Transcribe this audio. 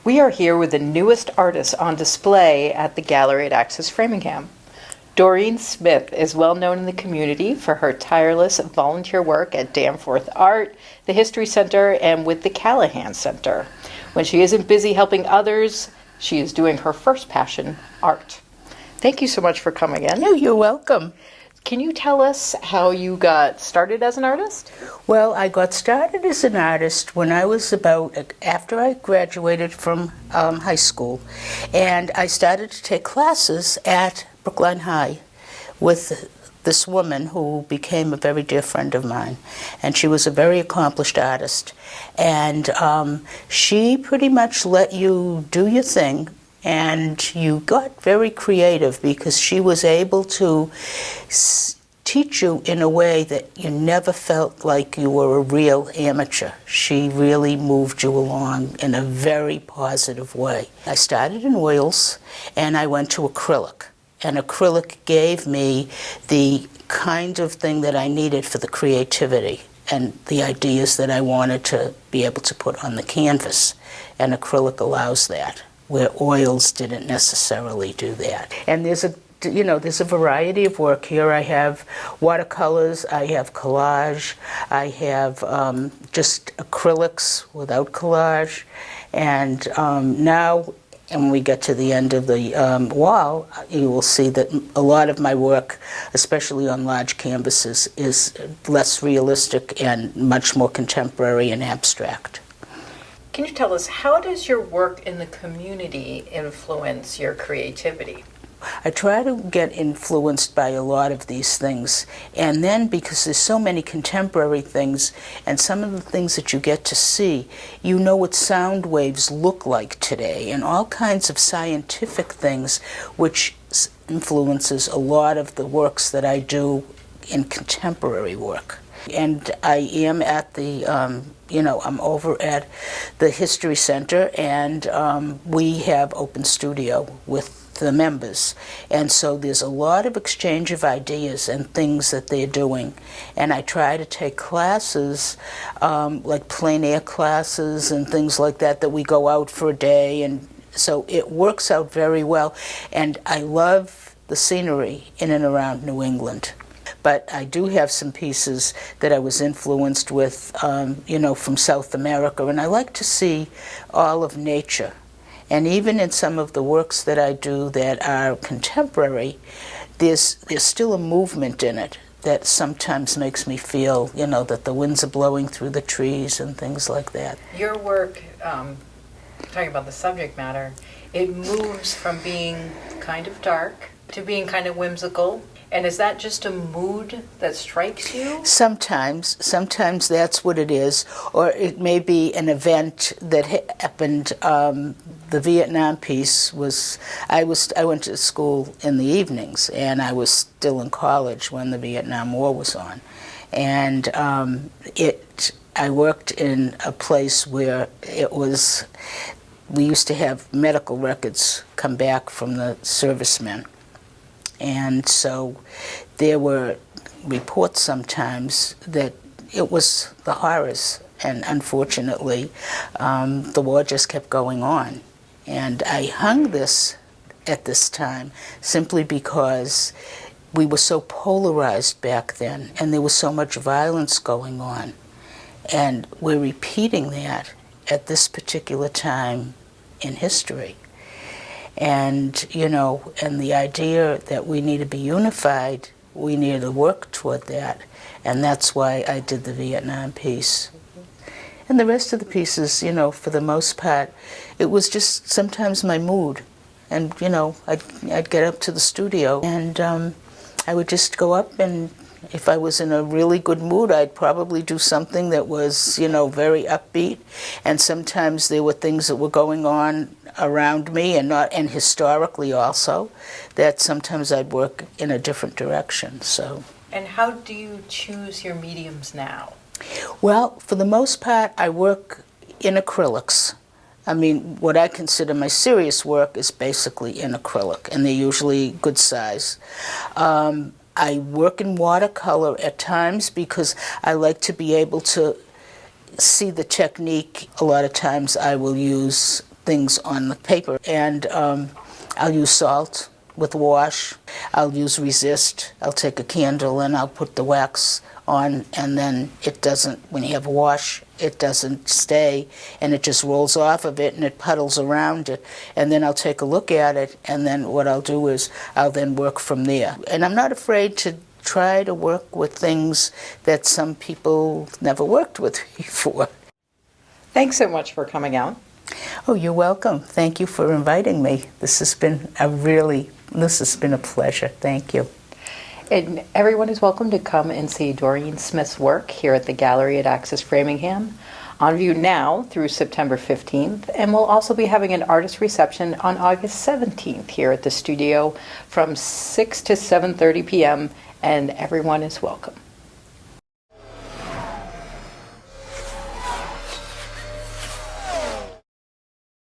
We are here with the newest artist on display at the gallery at Access Framingham. Doreen Smith is well known in the community for her tireless volunteer work at Danforth Art, the History Center, and with the Callahan Center. When she isn't busy helping others, she is doing her first passion, art. Thank you so much for coming in. No, you're welcome. Can you tell us how you got started as an artist? Well, I got started as an artist when I was after I graduated from high school, and I started to take classes at Brookline High with this woman who became a very dear friend of mine, and she was a very accomplished artist, and she pretty much let you do your thing. And you got very creative because she was able to teach you in a way that you never felt like you were a real amateur. She really moved you along in a very positive way. I started in oils and I went to acrylic. And acrylic gave me the kind of thing that I needed for the creativity and the ideas that I wanted to be able to put on the canvas. And acrylic allows that, where oils didn't necessarily do that. And there's a variety of work here. I have watercolors, I have collage, I have just acrylics without collage, and now, and when we get to the end of the wall, you will see that a lot of my work, especially on large canvases, is less realistic and much more contemporary and abstract. Can you tell us, how does your work in the community influence your creativity? I try to get influenced by a lot of these things, and then because there's so many contemporary things and some of the things that you get to see, you know what sound waves look like today and all kinds of scientific things which influences a lot of the works that I do in contemporary work. And I am at the, I'm over at the History Center, and we have open studio with the members. And so there's a lot of exchange of ideas and things that they're doing. And I try to take classes, like plein air classes and things like that we go out for a day. And so it works out very well. And I love the scenery in and around New England. But I do have some pieces that I was influenced with, from South America, and I like to see all of nature. And even in some of the works that I do that are contemporary, there's still a movement in it that sometimes makes me feel, that the winds are blowing through the trees and things like that. Your work, talking about the subject matter, it moves from being kind of dark to being kind of whimsical. And is that just a mood that strikes you? Sometimes that's what it is. Or it may be an event that happened. The Vietnam piece was, I went to school in the evenings, and I was still in college when the Vietnam War was on. And I worked in a place where we used to have medical records come back from the servicemen. And so there were reports sometimes that it was the horrors, and unfortunately the war just kept going on. And I hung this at this time simply because we were so polarized back then, and there was so much violence going on. And we're repeating that at this particular time in history. And, and the idea that we need to be unified, we need to work toward that. And that's why I did the Vietnam piece. And the rest of the pieces, for the most part, it was just sometimes my mood. And, I'd get up to the studio and I would just go up, and if I was in a really good mood, I'd probably do something that was, very upbeat. And sometimes there were things that were going on around me, and historically also, that sometimes I'd work in a different direction. So. And how do you choose your mediums now? Well, for the most part, I work in acrylics. I mean, what I consider my serious work is basically in acrylic, and they're usually good size. I work in watercolor at times because I like to be able to see the technique. A lot of times I will use things on the paper. And I'll use salt with wash. I'll use resist. I'll take a candle and I'll put the wax on, and then it doesn't, when you have a wash, it doesn't stay, and it just rolls off of it and it puddles around it. And then I'll take a look at it, and then what I'll do is I'll then work from there. And I'm not afraid to try to work with things that some people never worked with before. Thanks so much for coming out. Oh, you're welcome. Thank you for inviting me. This has been a pleasure. Thank you. And everyone is welcome to come and see Doreen Smith's work here at the Gallery at Access Framingham, on view now through September 15th, and we'll also be having an artist reception on August 17th here at the studio from 6 to 7:30 p.m., and everyone is welcome.